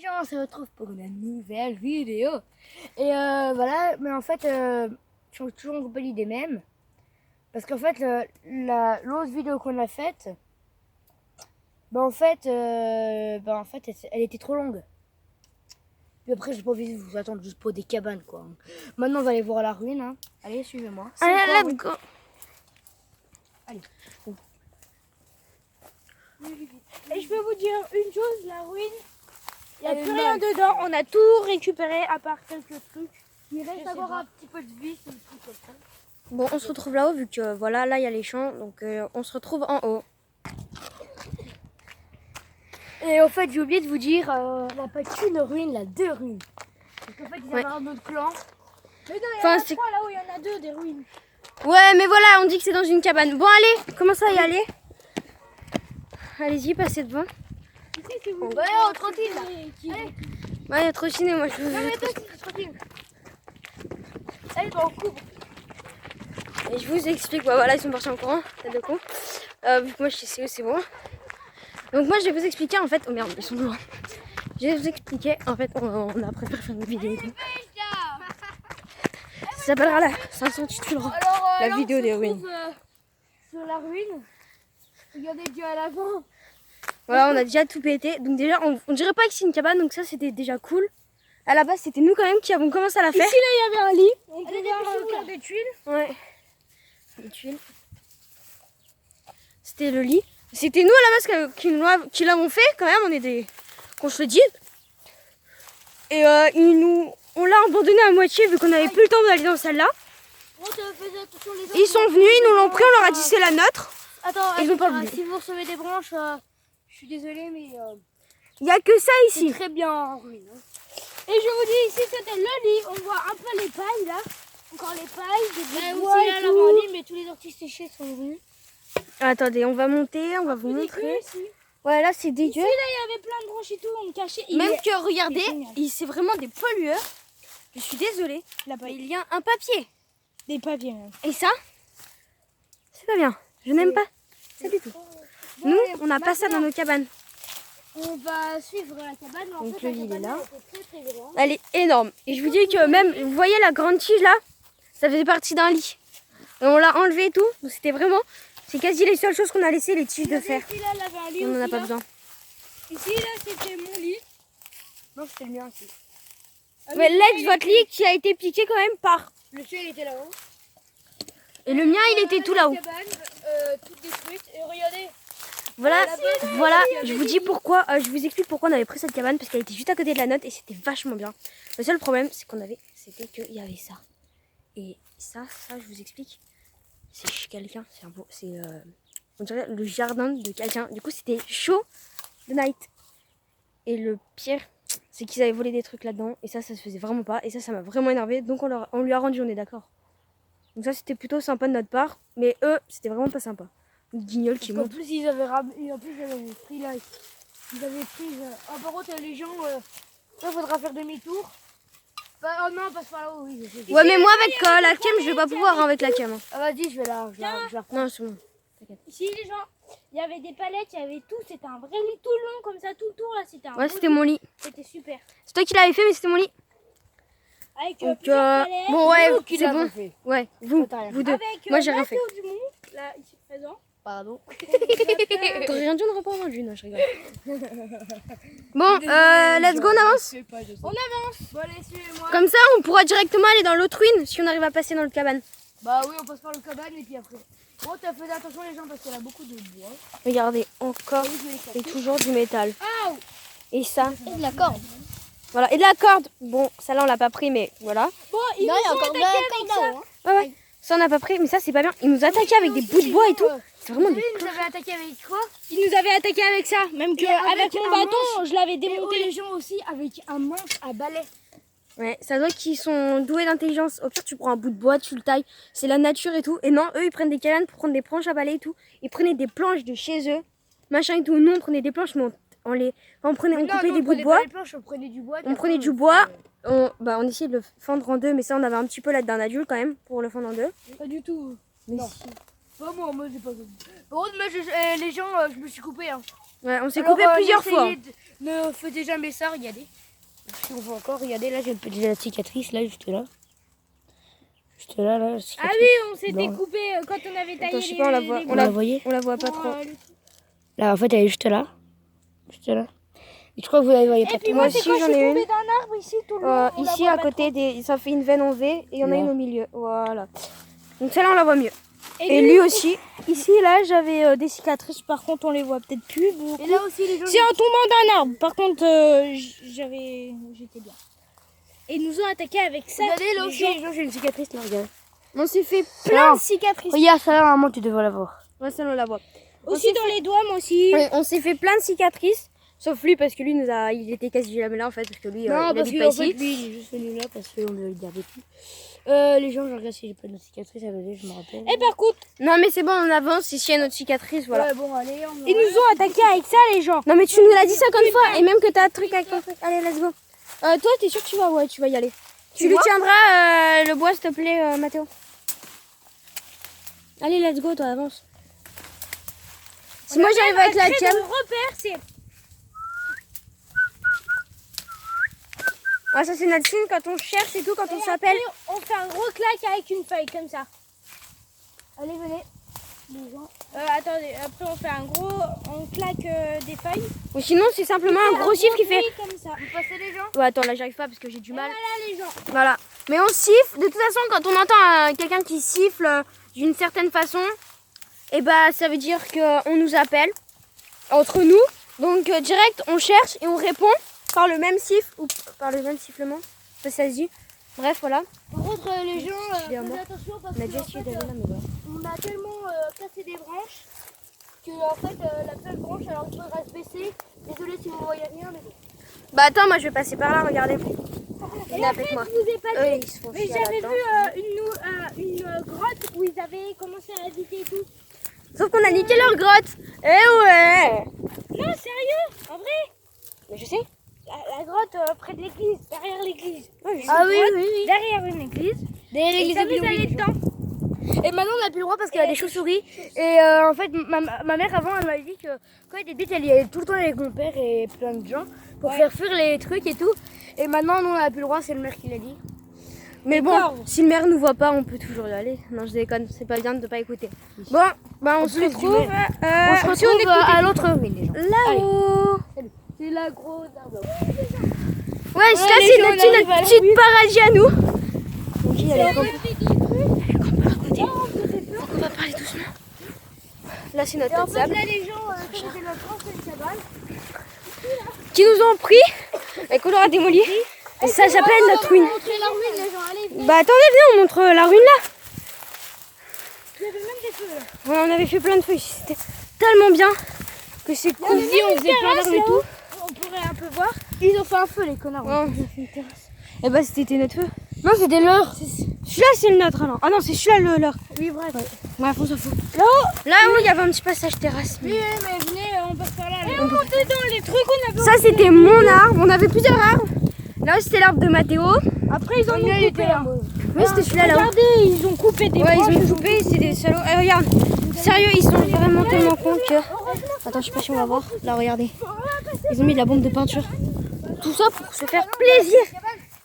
gens, on se retrouve pour une nouvelle vidéo. Et voilà, mais en fait, je suis toujours en compagnie des mêmes. Parce qu'en fait, l'autre vidéo qu'on a faite, en fait, elle était trop longue. Puis après, j'ai pas envie de vous attendre juste pour des cabanes, quoi. Maintenant, on va aller voir la ruine. Hein. Allez, suivez-moi. Allez, let's go. Allez. Et je peux vous dire une chose, la ruine, il n'y a Elle est plus rien molle. dedans. On a tout récupéré à part quelques trucs. Il reste encore un petit peu de vis, un truc comme ça. Bon, on se retrouve là-haut vu que voilà, là il y a les champs, donc on se retrouve en haut. Et en fait, j'ai oublié de vous dire, on n'a pas qu'une ruine, là, deux ruines. Parce qu'en fait, il y avait un autre clan. Mais non, il y en a trois là-haut, il y en a deux des ruines. Ouais, mais voilà, on dit que c'est dans une cabane. Bon, allez, commence à y aller. Allez-y, passez devant. Ici, c'est vous. Ouais, on trottine, là. Allez. Ouais, il y a trottiné, moi je veux. Non, mais toi, c'est trottine. Allez, on coupe. Et je vous explique, bah voilà, ils sont partis en courant, tête de con. Vu que moi je sais où c'est bon. Donc moi je vais vous expliquer en fait, oh merde, ils sont loin. Je vais vous expliquer, en fait, on a préféré faire une vidéo. Ça s'appellera là, ça s'intitulera la là, vidéo on se des retrouve, ruines. Sur la ruine. Regardez Dieu à l'avant. Voilà, on a déjà tout pété. Donc déjà, on dirait pas que c'est une cabane, donc ça c'était déjà cool. À la base, c'était nous quand même qui avons commencé à la faire. Ici, là, il y avait un lit. On peut voir des tuiles. Ouais. Des tuiles. C'était le lit. C'était nous à la base qui l'avons fait quand même. On est des... qu'on se le dise. Et on l'a abandonné à moitié vu qu'on n'avait plus le temps d'aller dans celle-là. Ils sont venus, ils nous l'ont pris, on leur a dit c'est la nôtre. Attends, ils ont pas voulu. Si vous recevez des branches, je suis désolée, mais il n'y a que ça ici. c'est très bien en ruine. Hein. Et je vous dis, ici c'était le lit. On voit un peu les pailles là. Encore les pailles, des bois aussi, et là, tout. là, lit, mais tous les orties séchés sont venus. Attendez, on va monter, on va vous montrer. Ouais, là c'est dégueu. Ici, là, il y avait plein de branches et tout, on cachait. Même que, regardez, c'est vraiment des pollueurs. Je suis désolée. Mais il y a un papier. Des papiers même. Et ça, c'est pas bien. Je n'aime pas ça du tout. Bon, Nous, on n'a pas ça dans nos cabanes. On va suivre la cabane. Mais en Donc fait, le lit est là. elle était très grande. Elle est énorme. Et je vous dis que même, vous voyez la grande tige là, ça faisait partie d'un lit. Et on l'a enlevé et tout. Donc c'était vraiment, c'est quasi les seules choses qu'on a laissé, les tiges de fer. Ici, là, elle avait un lit On n'en a aussi, pas là. besoin. Ici, là, c'était mon lit. Non, c'était le mien aussi. Mais l'ex, votre lit qui a été piqué quand même par. Le ciel, il était là-haut. Et le mien, il était tout là-haut. La cabane, toute détruite. Et regardez. Voilà, là-bas, voilà, il y avait je vous dis pourquoi, je vous explique pourquoi on avait pris cette cabane, parce qu'elle était juste à côté de la nôtre et c'était vachement bien. Le seul problème, c'est c'était qu'il y avait ça. Et ça, je vous explique, c'est chez quelqu'un, on dirait le jardin de quelqu'un. Du coup, c'était chaud de night. Et le pire, c'est qu'ils avaient volé des trucs là-dedans, et ça se faisait vraiment pas, et ça m'a vraiment énervé, donc on lui a rendu, on est d'accord. Donc ça, c'était plutôt sympa de notre part, mais eux, c'était vraiment pas sympa. Guignol qui En monte. plus, ils avaient pris là. Ils avaient pris. par contre, les gens. Il faudra faire demi-tour. Oh non, passe par là-haut, oui. Ouais, mais moi, avec la cam, je vais pas pouvoir avec la cam. Ah, vas-y, je vais la reprendre. Non, c'est bon. Ici les gens, il y avait des palettes, il y avait tout, c'était un vrai lit tout long comme ça, tout le tour là, c'était un Ouais, beau c'était lit. mon lit. C'était super. C'est toi qui l'avais fait, mais c'était mon lit. Avec Donc, plusieurs palettes, bon, ouais, Vous qui c'est l'avez bon. fait. Ouais, vous deux. avec Moi, j'ai rien fait. du monde, là, ici présent. Pardon. T'aurais rien dit, on n'aurait pas vendu, non, je rigole. Bon, let's go, on avance. On avance. Bon, allez, suivez-moi. Comme ça, on pourra directement aller dans l'autre ruine si on arrive à passer dans le cabane. Bah oui, on passe par le cabane et puis après. Bon, t'as fait attention les gens parce qu'il y a beaucoup de bois. Regardez, encore Oui, je vais les casser. et toujours du métal. Aouh. Et ça, Et de la corde. voilà. Et de la corde. Bon, ça là, on l'a pas pris, mais voilà. Bon, ils Non, nous il y a ont encore de attaqué la avec corde ça. là-haut. Ouais, ouais. Ça, on n'a pas pris, mais ça, c'est pas bien. Ils nous attaquaient avec des bouts de bois et tout. C'est vraiment des... Ils nous avaient attaqué avec quoi? Ils nous avaient attaqué avec ça, même que Et avec avec mon un bâton, manche. je l'avais Et démonté. les gens aussi avec un manche à balai. Ouais, ça doit qu'ils sont doués d'intelligence. Au pire, tu prends un bout de bois, tu le tailles. C'est la nature et tout. Et non, eux, ils prennent des cabanes pour prendre des planches à balai et tout. Ils prenaient des planches de chez eux, machin et tout. Nous, on prenait des planches, mais on coupait des bouts de bois. On prenait du bois. On prenait du bois. On essayait de le fendre en deux, mais ça, on avait un petit peu l'aide d'un adulte quand même pour le fendre en deux. Pas du tout. Mais Non. si. Pas moi j'ai pas. Par contre, moi, les gens, je me suis coupé. Hein. Ouais, on s'est Alors, coupé plusieurs fois. Ne faisez jamais ça, regardez. Si on voit encore, regardez, là j'ai la cicatrice, là, juste là. Juste là, la Ah cicatrice. oui, on s'était blanche. coupé quand on avait taillé Attends, je sais pas, on la voit. Vous la voyez? On la voit pas trop. Là, en fait, elle est juste là. Juste là. Et je crois que vous la voyez pas Et puis trop. moi, Moi c'est aussi, quand j'en je ai suis une. tombée d'un arbre ici tout le long. on la Ici, voit à pas côté, ça fait une veine en V et il y en a Là. une au milieu. Voilà. Donc celle-là, on la voit mieux. trop. Et lui aussi. Ici, là, j'avais des cicatrices. Par contre, on les voit peut-être plus beaucoup. Et là aussi, les gens. C'est en tombant d'un arbre. Par contre, j'étais bien. Et ils nous ont attaqué avec ça. Regardez, là les aussi, gens. les gens, j'ai une cicatrice, là, regarde. On s'est fait Ça plein va. de cicatrices. Regarde, ça, normalement, tu devrais l'avoir. Ouais, celle-là, on la voit. Aussi dans les doigts, moi aussi. Ouais, on s'est fait plein de cicatrices. Sauf lui, parce que lui, il était quasi jamais là, en fait. Parce que lui, il Non, parce habite que pas en fait, ici. lui, il est juste venu là parce qu'on devait le garder plus. Les gens, je regarde si j'ai pas de cicatrice à côté, je me rappelle. Et par contre, Non, mais c'est bon, on avance. Ici, il y a notre cicatrice, voilà. Ouais, bon, allez, on ils nous ont attaqué avec ça, les gens. Non, mais tu nous l'as dit 50 fois. Et même que t'as un truc avec ton truc. Allez, let's go. Toi, t'es sûr que tu vas y aller. Tu lui vois tiendras le bois, s'il te plaît, Mathéo. Allez, let's go, toi, avance. Si moi j'arrive avec la cam. Le repère, c'est. Ah, ça, c'est notre signe quand on cherche et tout, quand on s'appelle. On fait un gros claque avec une feuille comme ça. Allez, venez. Attendez, après on fait un gros. On claque des feuilles. Ou sinon, c'est simplement un gros chiffre qui fait. bruit comme ça. Vous passez les gens? Ouais, attends, là, j'arrive pas parce que j'ai du mal. Voilà les gens. Voilà. Mais on siffle. De toute façon, quand on entend quelqu'un qui siffle d'une certaine façon, et bah, ça veut dire qu'on nous appelle entre nous. Donc, direct, on cherche et on répond par le même siffle ou par le même sifflement. Ça se dit. Bref, voilà. Par contre, les gens, suis à faites moi. attention parce On a que déjà en essayé fait, d'aller là, mais voilà. on a tellement cassé des branches que en fait, la seule branche, alors il faudra se baisser. Désolé si vous voyez rien, mais bon. Bah, attends, moi je vais passer par là, regardez. Et Venez avec après, moi. je vous ai pas Eux, dit. ils se font Mais chier j'avais là-dedans. vu une grotte où ils avaient commencé à habiter et tout. Sauf qu'on a niqué leur grotte. Eh ouais. Non, sérieux, en vrai. Mais je sais. La grotte près de l'église, derrière l'église. Ouais, je sais. Ah oui, oui, oui. Derrière une église. Derrière Et l'église ça de vous Biloui, allez les gens. dedans. Et maintenant, on n'a plus le droit parce qu'il y a des chauves-souris. Et en fait, ma mère, avant, elle m'avait dit que quand elle était petite, elle y allait tout le temps avec mon père et plein de gens pour faire fuir les trucs et tout. Et maintenant, nous, on n'a plus le droit, c'est le maire qui l'a dit. Mais bon, D'accord. si le maire nous voit pas, on peut toujours y aller. Non, je déconne, c'est pas bien de pas écouter. Bon, bah on se plus, du retrouve. on se si on retrouve écoute à l'autre ruine, les gens. là-haut. C'est la grosse arbre. Ouais, ça les c'est gens, notre on arrive à la petite paradis à nous. Donc il y a les camps. On va parler doucement. Là c'est notre Et en tête fait, sable là, les gens, comme c'était notre ancienne cabane, qui nous ont pris et qu'on leur a démoli. Et ça s'appelle notre ruine. montrer la ruine, les gens, allez. Bah attendez, venez, on montre la ruine là. Il y avait même des feux là. Ouais, on avait fait plein de feuilles, c'était tellement bien que c'est cool. Ici, on faisait plein d'arbres et tout. On pourrait un peu voir. Ils ont fait un feu, les connards. Ouais, on a fait une terrasse. Et bah c'était notre feu. Non, c'était leur. Celui-là c'est le nôtre alors. Ah non, c'est celui-là le leur. Oui, bref. Bref, on s'en fout. Là-haut, il y avait un petit passage terrasse. Oui, mais venez, on passe par là. Et on montait dans les trucs, on avait. Ça c'était mon arbre, on avait plusieurs arbres. Là c'était l'arbre de Mathéo. Après, ils en ont coupé. Hein. Oui, c'était celui-là là-haut. Regardez, ils ont coupé des Ouais, branches. ils ont coupé, c'est des salauds. Eh, regarde, sérieux, ils sont vraiment tellement cons que. Attends, je sais pas si on va voir. Là, regardez. Ils ont mis de la bombe de peinture. Tout ça pour se faire plaisir.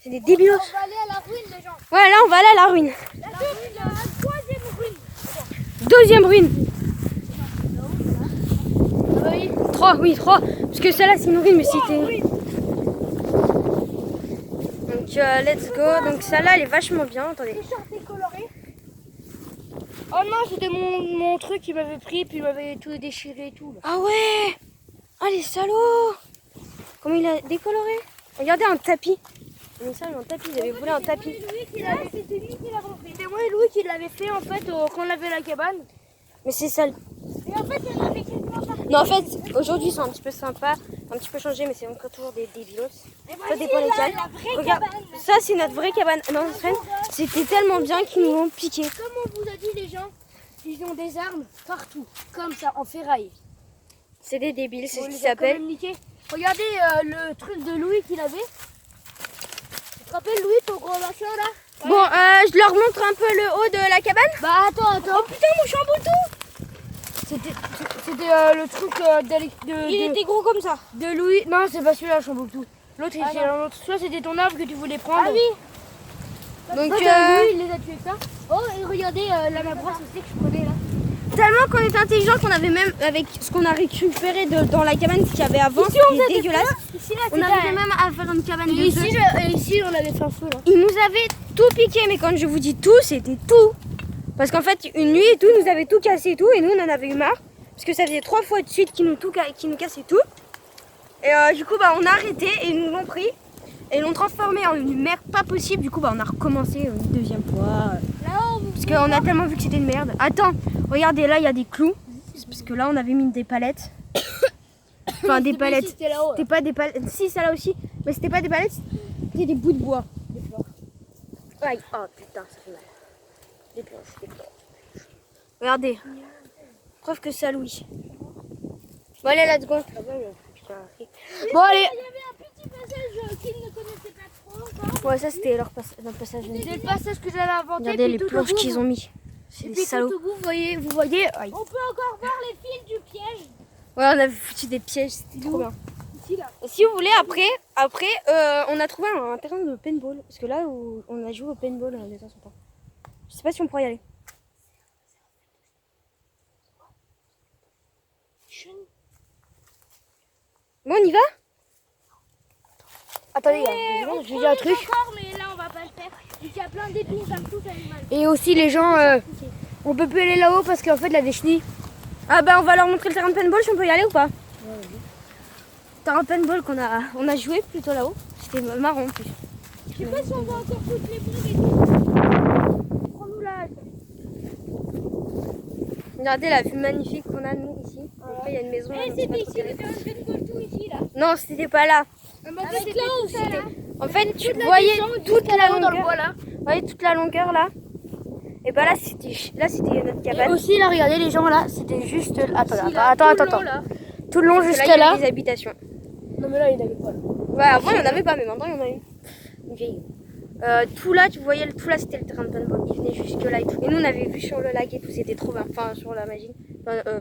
C'est des débilos. On va aller à la ruine, les gens. Ouais, là, on va aller à la ruine. La ruine, la troisième ruine. Deuxième ruine. Oui. 3, oui, 3. Parce que celle-là, c'est une ruine, mais c'était. Donc, let's go. Donc, celle-là, elle est vachement bien. Attendez. Coloré. Oh non, c'était mon truc qui m'avait pris, puis il m'avait tout déchiré et tout. Là. Ah ouais. Ah, les salauds. Comment il a décoloré. Regardez un tapis. Ils ont mis ça, un tapis. Ils avaient volé un tapis. C'était lui qui l'a repris. C'était moi et Louis qui l'avait fait en fait quand on avait la cabane. Mais c'est sale. Et en fait, il y en avait quasiment partout. Non, en fait, aujourd'hui, c'est un petit peu sympa, un petit peu changé, mais c'est encore toujours des débilos. Et Ça dépend lesquels. la vraie Regarde, cabane. ça, c'est notre vraie cabane. Non, c'était tellement bien qu'ils nous l'ont piqué. Comme on vous a dit, les gens, ils ont des armes partout, comme ça, en ferraille. C'est des débiles, c'est On ce qui les a quand s'appelle. même niqués. Regardez le truc de Louis qu'il avait. Tu te rappelles, Louis, ton gros machin là? Bon, je leur montre un peu le haut de la cabane. Bah attends. Oh putain, mon chamboule tout. C'était. c'était le truc Il était gros comme ça. de Louis. Non, c'est pas celui-là, Chambouctou. L'autre, Ah, c'était non. un autre. Soit c'était ton arbre que tu voulais prendre. Ah oui. Donc, Donc, Louis, il les a tués avec ça. Oh, et regardez la ma brosse aussi que je prenais là. tellement qu'on était intelligent qu'on avait même, avec ce qu'on a récupéré dans la cabane qu'il y avait avant, c'était dégueulasse. Ici, là, On arrivait même à faire une cabane de Et deux. ici, on avait fait un feu là. Ils nous avaient tout piqué, mais quand je vous dis tout, c'était tout. Parce qu'en fait, une nuit et tout, nous avait tout cassé et tout, et nous on en avait eu marre. Parce que ça faisait 3 fois de suite qu'ils nous cassaient tout. Et du coup, bah, on a arrêté et ils nous l'ont pris. Et ils l'ont transformé en une merde pas possible. Du coup, bah, on a recommencé une deuxième fois. là-haut, vous Parce qu'on a tellement vu que c'était une merde. Attends, regardez là, il y a des clous. C'est parce que là, on avait mis des palettes. Enfin, des palettes. C'était là-haut. C'était pas des palettes. Si, ça là aussi. Mais c'était pas des palettes, c'était des bouts de bois. Aïe. Oh putain, ça fait mal. Des planches, des planches. Regardez. Preuve que ça louis. Bon, allez, let's go. Bon, allez. Il y avait un petit passage qu'ils ne connaissaient pas trop encore. Ouais, ça c'était leur passage. C'est le passage que j'avais inventé. Regardez puis les tout au planches bout, qu'ils ont mis. Et C'est des puis tout salauds. au bout, vous voyez. Aïe. On peut encore voir les fils du piège. Ouais, on a foutu des pièges, c'était trop bien. Ici, là. Et si vous voulez, après on a trouvé un terrain de paintball. Parce que là où on a joué au paintball de temps en temps. Je sais pas si on pourra y aller. Bon, on y va? Attendez, Et on je vais dire un truc. encore, mais là, on va pas le faire. Il y a plein d'épines partout, ça fait mal. Et aussi, les gens, on peut plus aller là-haut parce qu'en fait, il y a des chenilles. Ah bah on va leur montrer le terrain de paintball, si on peut y aller ou pas? Terrain de paintball qu'on a joué plutôt là-haut. C'était marrant en plus. Je sais pas si on voit encore toutes les bombes et tout. Prends-nous là. Regardez la vue magnifique qu'on a nous ici. Après il y a une maison. Eh, donc c'est c'était pas trop ici, le terrible. terrain de paintball tout ici, là. Non, c'était pas là. Avec là-haut, ça, là. En fait, tu voyais toute la Dans le longueur. bois là. Vous voyez toute la longueur là. Et bah là c'était notre Et cabane. aussi, là, regardez les gens là. C'était juste. Attends. Tout le long Parce que jusqu'à là, il y a là. des habitations. Non, mais là, il n'y avait pas. Ouais, avant il n'y en avait pas, mais maintenant il y en a une. Une vieille. Tout là, tu voyais, tout là c'était le terrain de paintball. Il venait jusque là et tout. Et nous on avait vu sur le lac et tout, c'était trop bien. Enfin, sur la magie.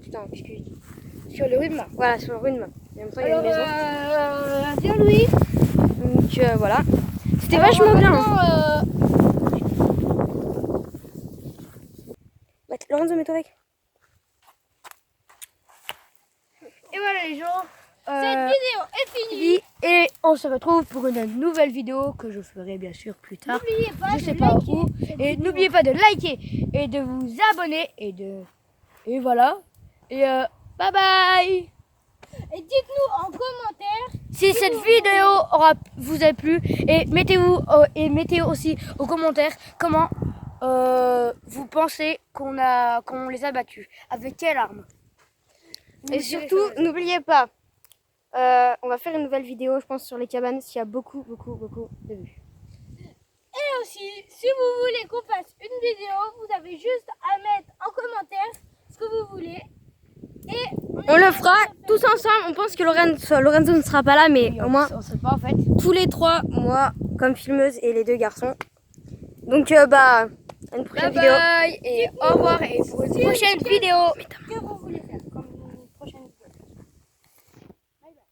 Putain, qu'est-ce que je dis? Sur le rythme. Voilà, sur le rhume. Et en même temps, il y a Alors, une maison. viens, Louis. Donc voilà. C'était vachement bien. Bah, Lorenzo, mets-toi avec. Et voilà, les gens. Cette vidéo est finie. Et on se retrouve pour une nouvelle vidéo que je ferai bien sûr plus tard. N'oubliez pas Je sais de pas liker où. cette Et vidéo. n'oubliez pas de liker et de vous abonner et voilà. Et bye bye. Et dites-nous en commentaire Si cette vidéo vous a plu et mettez aussi aux commentaires comment vous pensez qu'on les a battus, avec quelle arme. Et surtout, n'oubliez pas, on va faire une nouvelle vidéo, je pense, sur les cabanes, s'il y a beaucoup de vues. Et aussi, si vous voulez qu'on fasse une vidéo, vous avez juste à mettre en commentaire ce que vous voulez. Et On le fera tous ensemble. On pense que Lorenzo ne sera pas là, mais au moins on sait pas en fait. tous les trois, moi comme filmeuse et les deux garçons. Donc, bah, à une prochaine Bye vidéo. bye et au revoir et pour une prochaine vidéo. que vous